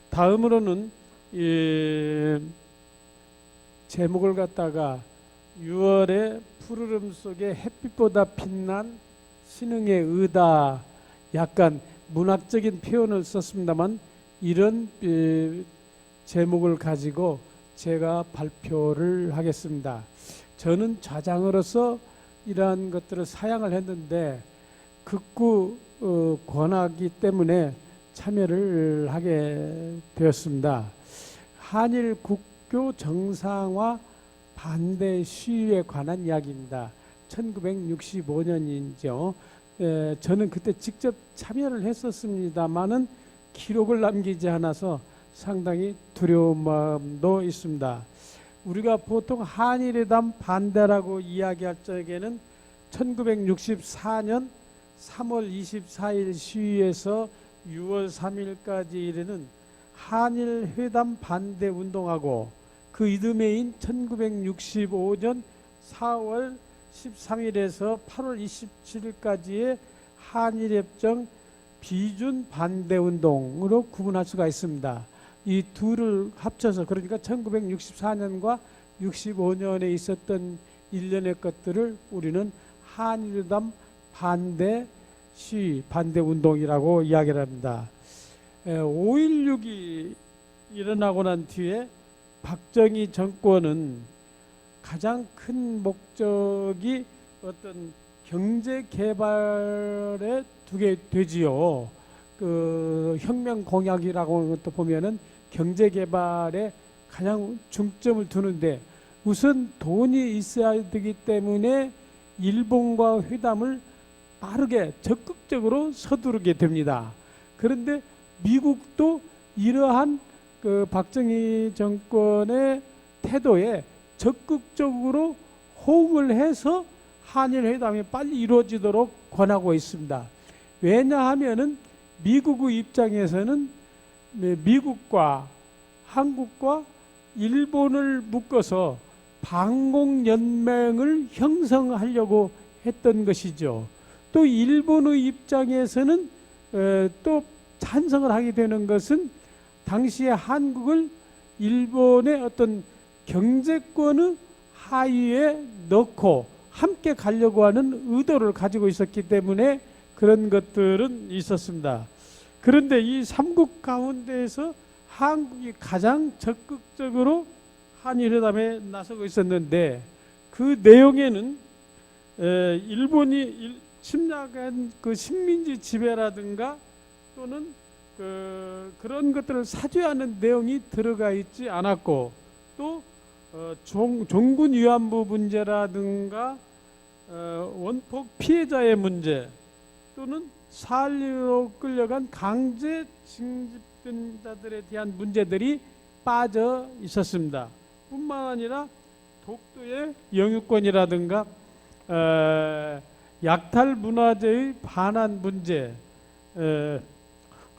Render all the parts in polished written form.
다음으로는 제목을 갖다가 6월의 푸르름 속에 햇빛보다 빛난 신흥의 의다, 약간 문학적인 표현을 썼습니다만 이런 제목을 가지고 제가 발표를 하겠습니다. 저는 좌장으로서 이러한 것들을 사양을 했는데 극구 권하기 때문에 참여를 하게 되었습니다. 한일 국교 정상화 반대 시위에 관한 이야기입니다. 1965년이죠. 저는 그때 직접 참여를 했었습니다만은 기록을 남기지 않아서 상당히 두려운 마음도 있습니다. 우리가 보통 한일회담 반대라고 이야기할 적에는 1964년 3월 24일 시위에서 6월 3일까지 이르는 한일회담 반대 운동하고 그 이듬해인 1965년 4월 13일에서 8월 27일까지의 한일협정 비준 반대 운동으로 구분할 수가 있습니다. 이 둘을 합쳐서 그러니까 1964년과 65년에 있었던 일련의 것들을 우리는 한일회담 반대 시위, 반대 운동이라고 이야기를 합니다. 5.16이 일어나고 난 뒤에 박정희 정권은 가장 큰 목적이 어떤 경제 개발에 두게 되지요. 그 혁명 공약이라고 하는 것도 보면은 경제 개발에 가장 중점을 두는데 우선 돈이 있어야 되기 때문에 일본과 회담을 빠르게 적극적으로 서두르게 됩니다. 그런데 미국도 이러한 그 박정희 정권의 태도에 적극적으로 호응을 해서 한일 회담이 빨리 이루어지도록 권하고 있습니다. 왜냐하면은 미국의 입장에서는 미국과 한국과 일본을 묶어서 반공연맹을 형성하려고 했던 것이죠. 또 일본의 입장에서는 또 찬성을 하게 되는 것은 당시에 한국을 일본의 어떤 경제권의 하위에 넣고 함께 가려고 하는 의도를 가지고 있었기 때문에 그런 것들은 있었습니다. 그런데 이 삼국 가운데에서 한국이 가장 적극적으로 한일회담에 나서고 있었는데 그 내용에는 일본이 침략한 그 식민지 지배라든가 또는 그런 것들을 사죄하는 내용이 들어가 있지 않았고 또 종군 위안부 문제라든가 원폭 피해자의 문제 또는 살리로 끌려간 강제 징집된 자들에 대한 문제들이 빠져 있었습니다. 뿐만 아니라 독도의 영유권이라든가 약탈 문화재의 반환 문제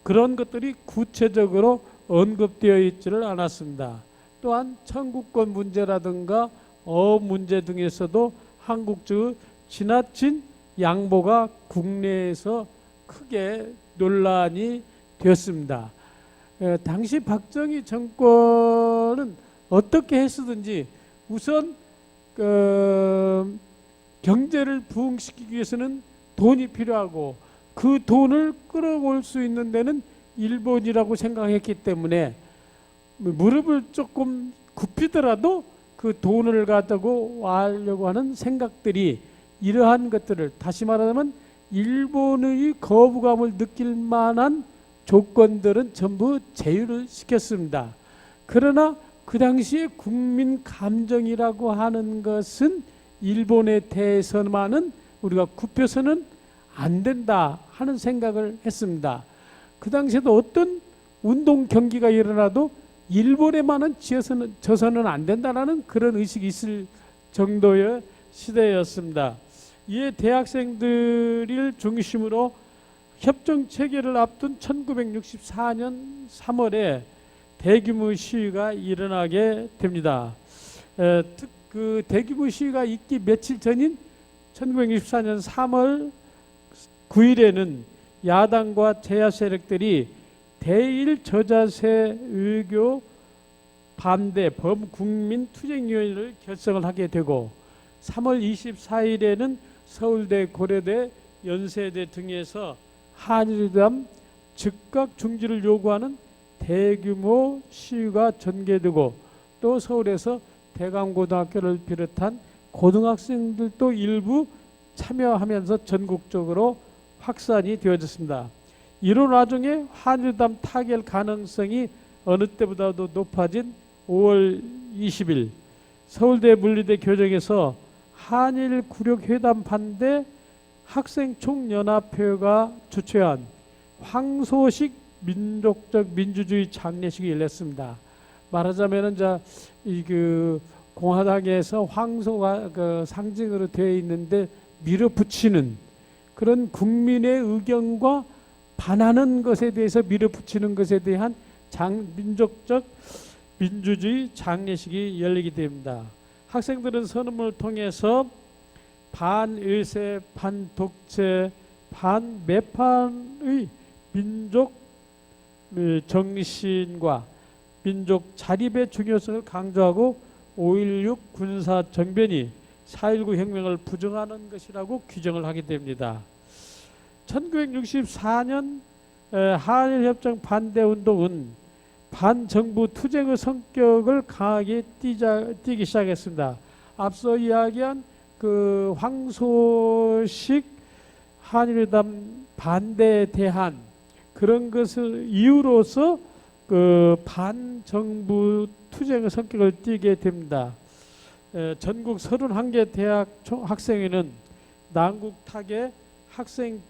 그런 것들이 구체적으로 언급되어 있지를 않았습니다. 또한 청구권 문제라든가 어업 문제 등에서도 한국 측의 지나친 양보가 국내에서 크게 논란이 되었습니다. 당시 박정희 정권은 어떻게 했었든지 우선 경제를 부흥시키기 위해서는 돈이 필요하고 그 돈을 끌어올 수 있는 데는 일본이라고 생각했기 때문에 무릎을 조금 굽히더라도 그 돈을 가지고 와려고 하는 생각들이 이러한 것들을 다시 말하자면 일본의 거부감을 느낄 만한 조건들은 전부 제휴를 시켰습니다. 그러나 그 당시에 국민 감정이라고 하는 것은 일본에 대해서만은 우리가 굽혀서는 안 된다 하는 생각을 했습니다. 그 당시에도 어떤 운동 경기가 일어나도 일본에만은 져서는 안 된다라는 그런 의식이 있을 정도의 시대였습니다. 이에 대학생들을 중심으로 협정 체결을 앞둔 1964년 3월에 대규모 시위가 일어나게 됩니다. 그 대규모 시위가 있기 며칠 전인 1964년 3월 9일에는 야당과 제야 세력들이 대일 저자세 의교 반대 범국민 투쟁위원회를 결성을 하게 되고 3월 24일에는 서울대, 고려대, 연세대 등에서 한일회담 즉각 중지를 요구하는 대규모 시위가 전개되고 또 서울에서 대강고등학교를 비롯한 고등학생들도 일부 참여하면서 전국적으로 확산이 되어졌습니다. 이런 와중에 한일회담 타결 가능성이 어느 때보다도 높아진 5월 20일 서울대 물리대 교정에서 한일 굴욕회담 반대 학생총연합회가 주최한 황소식 민족적 민주주의 장례식이 열렸습니다. 말하자면은 그 공화당에서 황소가 그 상징으로 되어 있는데 밀어붙이는 그런 국민의 의견과 반하는 것에 대해서 밀어붙이는 것에 대한 민족적 민주주의 장례식이 열리게 됩니다. 학생들은 선언문을 통해서 반의세, 반독재, 반매판의 민족 정신과 민족 자립의 중요성을 강조하고 5.16 군사 정변이 4.19 혁명을 부정하는 것이라고 규정을 하게 됩니다. 1964년 한일협정 반대운동은 반정부 투쟁의 성격을 강하게 띠기 시작했습니다. 앞서 이야기한 그 황소식 한일회담 반대에 대한 그런 것을 이유로서 그 반정부 투쟁의 성격을 띠게 됩니다. 전국 31개 대학 학생회는 난국 타개 학생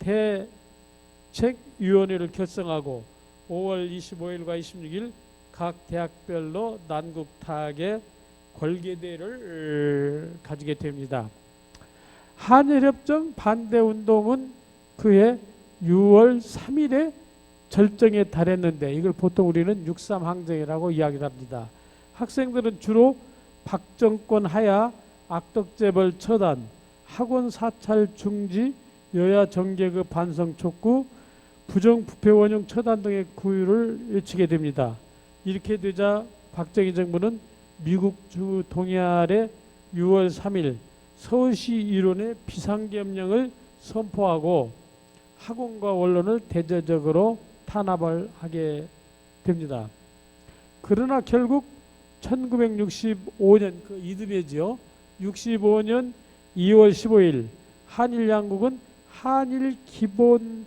대책위원회를 결성하고 5월 25일과 26일 각 대학별로 난국 타개 골계대를 가지게 됩니다. 한일협정 반대운동은 그해 6월 3일에 절정에 달했는데 이걸 보통 우리는 6.3 항쟁이라고 이야기를 합니다. 학생들은 주로 박정권 하야 악덕재벌 처단, 학원 사찰 중지, 여야 정계급 반성 촉구, 부정부패 원흉 처단 등의 구유를 외치게 됩니다. 이렇게 되자 박정희 정부는 미국 주 동의 아래 6월 3일 서울시 일원의 비상계엄령을 선포하고 학원과 언론을 대대적으로 탄압을 하게 됩니다. 그러나 결국 1965년 그 이듬해지요. 65년 2월 15일 한일 양국은 한일 기본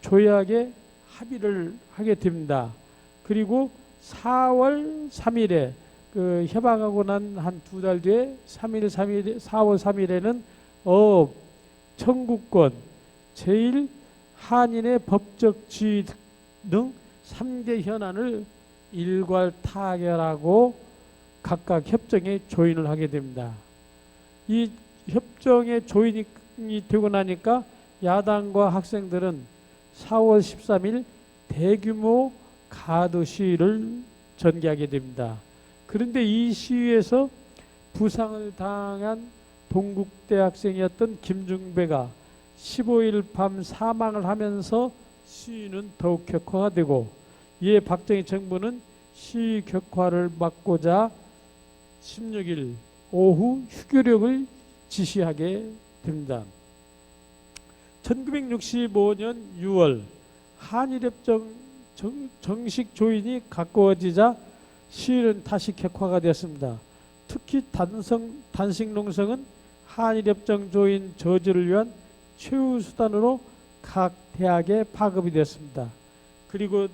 조약에 합의를 하게 됩니다. 그리고 4월 3일에 그 협약하고 난 한 두 달 뒤에 4월 3일에는 청구권, 제1 한인의 법적 지위 등 3개 현안을 일괄 타결하고 각각 협정에 조인을 하게 됩니다. 이 협정에 조인이 되고 나니까 야당과 학생들은 4월 13일 대규모 가드 시위를 전개하게 됩니다. 그런데 이 시위에서 부상을 당한 동국대 학생이었던 김중배가 15일 밤 사망을 하면서 시위는 더욱 격화가 되고 이에 박정희 정부는 시위 격화를 막고자 16일 오후 휴교령을 지시하게 됩니다. 1965년 6월 한일협정 정식 조인이 가까워지자 시위는 다시 격화가 되었습니다. 특히 단식농성은 한일협정 조인 저지를 위한 최후 수단으로 각 대학에 파급이 되었습니다. 그리고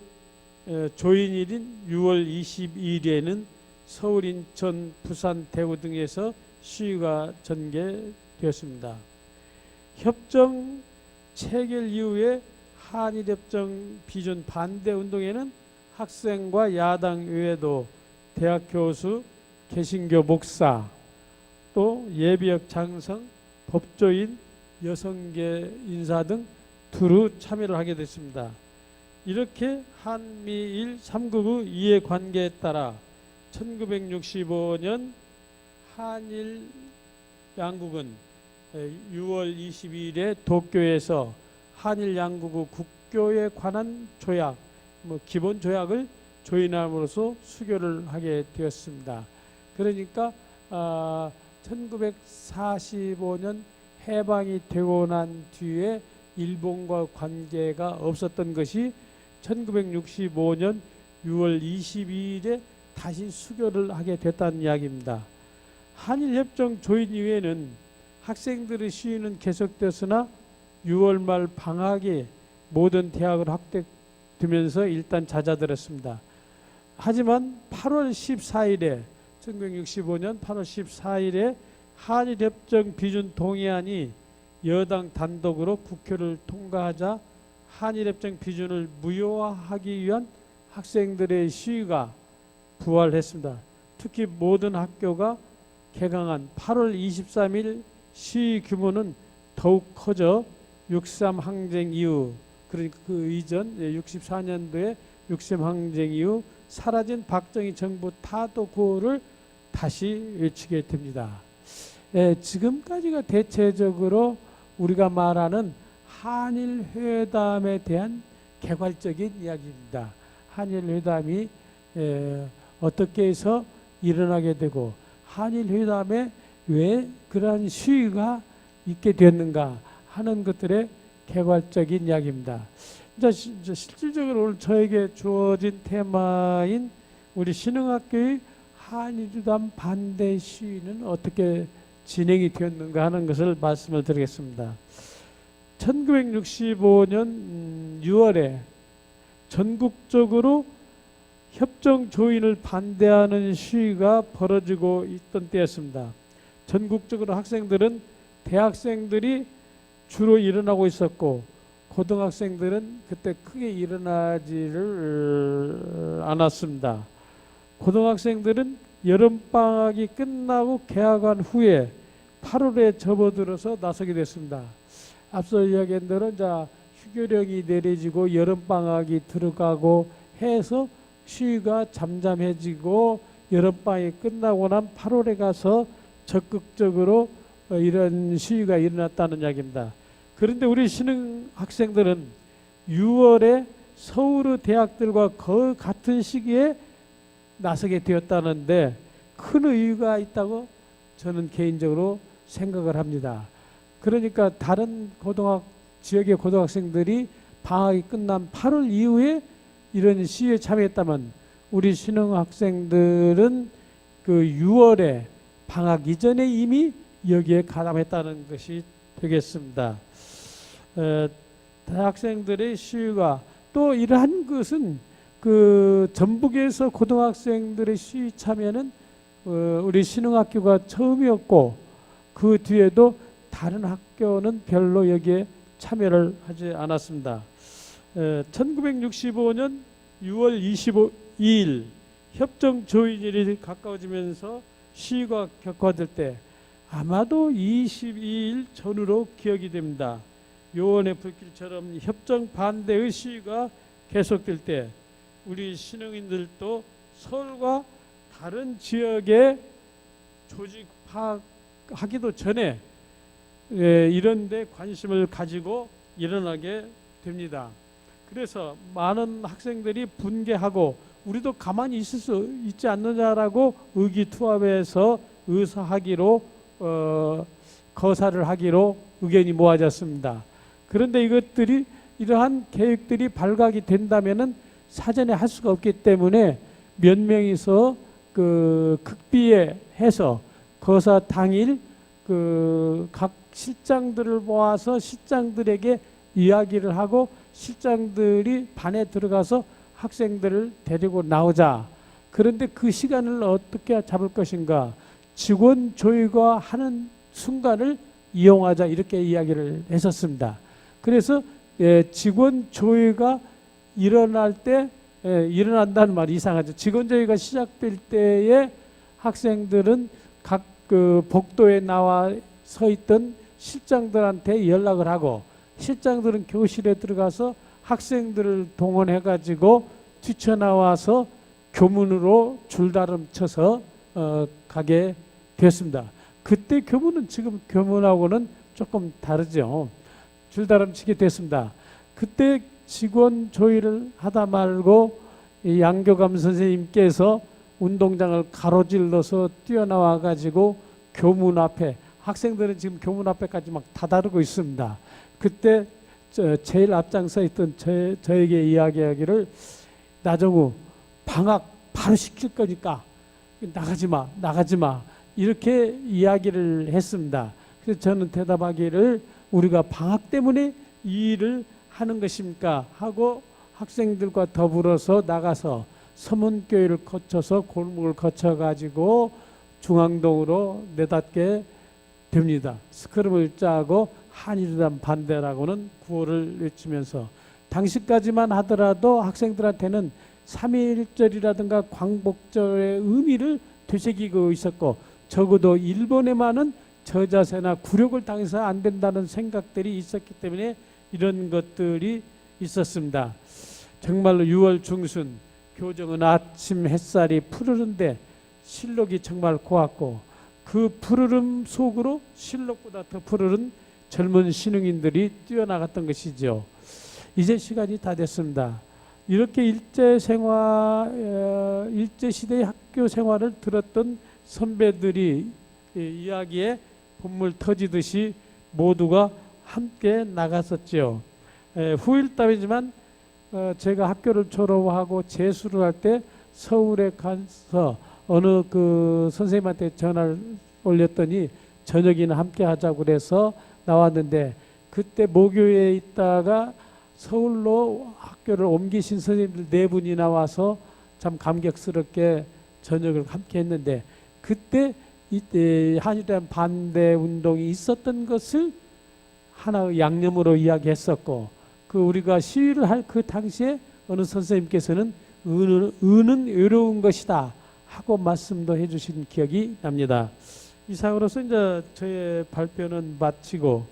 조인일인 6월 22일에는 서울, 인천, 부산, 대구 등에서 시위가 전개되었습니다. 협정 체결 이후에 한일협정 비준 반대 운동에는 학생과 야당 외에도 대학 교수, 개신교 목사, 또 예비역 장성, 법조인, 여성계 인사 등 두루 참여를 하게 됐습니다. 이렇게 한미일 3국의 이해관계에 따라 1965년 한일 양국은 6월 22일에 도쿄에서 한일 양국의 국교에 관한 조약, 기본 조약을 조인함으로써 수교를 하게 되었습니다. 그러니까 1945년 해방이 되고 난 뒤에 일본과 관계가 없었던 것이 1965년 6월 22일에 다시 수교를 하게 됐다는 이야기입니다. 한일협정 조인 이후에는 학생들의 시위는 계속되었으나 6월 말 방학에 모든 대학을 확대되면서 일단 잦아들었습니다. 하지만 8월 14일에 1965년 8월 14일에 한일협정 비준 동의안이 여당 단독으로 국회를 통과하자 한일협정 비준을 무효화하기 위한 학생들의 시위가 부활했습니다. 특히 모든 학교가 개강한 8월 23일 시위 규모는 더욱 커져 6.3 항쟁 이후, 그러니까 그 이전 64년도에 6.3 항쟁 이후 사라진 박정희 정부 타도 구호를 다시 외치게 됩니다. 지금까지가 대체적으로 우리가 말하는 한일 회담에 대한 개괄적인 이야기입니다. 한일 회담이 어떻게 해서 일어나게 되고 한일 회담에 왜 그러한 시위가 있게 됐는가 하는 것들의 개괄적인 이야기입니다. 실질적으로 오늘 저에게 주어진 테마인 우리 신흥학교의 한일회담 반대 시위는 어떻게 진행이 되었는가 하는 것을 말씀을 드리겠습니다. 1965년 6월에 전국적으로 협정 조인을 반대하는 시위가 벌어지고 있던 때였습니다. 전국적으로 학생들은 대학생들이 주로 일어나고 있었고 고등학생들은 그때 크게 일어나지를 않았습니다. 고등학생들은 여름방학이 끝나고 개학한 후에 8월에 접어들어서 나서게 됐습니다. 앞서 이야기한 대로 휴교령이 내려지고 여름방학이 들어가고 해서 시위가 잠잠해지고 여름방학이 끝나고 난 8월에 가서 적극적으로 이런 시위가 일어났다는 이야기입니다. 그런데 우리 신흥 학생들은 6월에 서울의 대학들과 거의 같은 시기에 나서게 되었다는데 큰 의의가 있다고 저는 개인적으로 생각을 합니다. 그러니까 다른 지역의 고등학생들이 방학이 끝난 8월 이후에 이런 시위에 참여했다면 우리 신흥 학생들은 그 6월에 방학 이전에 이미 여기에 가담했다는 것이 되겠습니다. 대학생들의 시위가 또 이러한 것은 그 전북에서 고등학생들의 시위 참여는 우리 신흥학교가 처음이었고 그 뒤에도 다른 학교는 별로 여기에 참여를 하지 않았습니다. 1965년 6월 22일 협정 조인일이 가까워지면서 시위가 격화될 때 아마도 22일 전후로 기억이 됩니다. 요원의 불길처럼 협정 반대의 시위가 계속될 때 우리 신흥인들도 서울과 다른 지역에 조직 파악하기도 전에 이런 데 관심을 가지고 일어나게 됩니다. 그래서 많은 학생들이 분개하고 우리도 가만히 있을 수 있지 않느냐라고 의기투합해서 의사하기로 거사를 하기로 의견이 모아졌습니다. 그런데 이러한 계획들이 발각이 된다면은 사전에 할 수가 없기 때문에 몇 명이서 극비에 해서 거사 당일 각 실장들을 모아서 실장들에게 이야기를 하고 실장들이 반에 들어가서 학생들을 데리고 나오자. 그런데 그 시간을 어떻게 잡을 것인가? 직원 조의가 하는 순간을 이용하자 이렇게 이야기를 했었습니다. 그래서 직원 조의가 일어날 때 일어난다는 말이 이상하죠. 직원 조의가 시작될 때에 학생들은 각 복도에 나와 서 있던 실장들한테 연락을 하고 실장들은 교실에 들어가서 학생들을 동원해 가지고 뛰쳐나와서 교문으로 줄다름 쳐서 가게 됐습니다. 그때 교문은 지금 교문하고는 조금 다르죠. 줄다름치게 됐습니다. 그때 직원 조의를 하다 말고 이 양교감 선생님께서 운동장을 가로질러서 뛰어나와 가지고 교문 앞에, 학생들은 지금 교문 앞에까지 막 다다르고 있습니다. 그때 제일 앞장서 있던 저에게 이야기하기를, 나정우 방학 바로 시킬 거니까 나가지 마 이렇게 이야기를 했습니다. 그래서 저는 대답하기를, 우리가 방학 때문에 이 일을 하는 것입니까 하고 학생들과 더불어서 나가서 서문교회를 거쳐서 골목을 거쳐 가지고 중앙동으로 내닫게 됩니다. 스크럼을 짜고 한일단 반대라고는 구호를 외치면서, 당시까지만 하더라도 학생들한테는 3.1절이라든가 광복절의 의미를 되새기고 있었고, 적어도 일본에만은 저자세나 굴욕을 당해서 안 된다는 생각들이 있었기 때문에 이런 것들이 있었습니다. 정말로 6월 중순 교정은 아침 햇살이 푸르른데 실록이 정말 고왔고, 그 푸르름 속으로 실록보다 더 푸르른 젊은 신흥인들이 뛰어나갔던 것이죠. 이제 시간이 다 됐습니다. 이렇게 일제시대의 학교 생활을 들었던 선배들이 이야기에 본물 터지듯이 모두가 함께 나갔었죠. 후일담이지만 제가 학교를 졸업하고 재수를 할 때 서울에 가서 어느 그 선생님한테 전화를 올렸더니 저녁이나 함께 하자고 그래서 나왔는데, 그때 모교에 있다가 서울로 학교를 옮기신 선생님들 4분이 와서 참 감격스럽게 저녁을 함께 했는데, 그때 이때 한일단 반대 운동이 있었던 것을 하나의 양념으로 이야기했었고, 그 우리가 시위를 할 그 당시에 어느 선생님께서는 의는 외로운 것이다 하고 말씀도 해주신 기억이 납니다. 이상으로서 이제 저의 발표는 마치고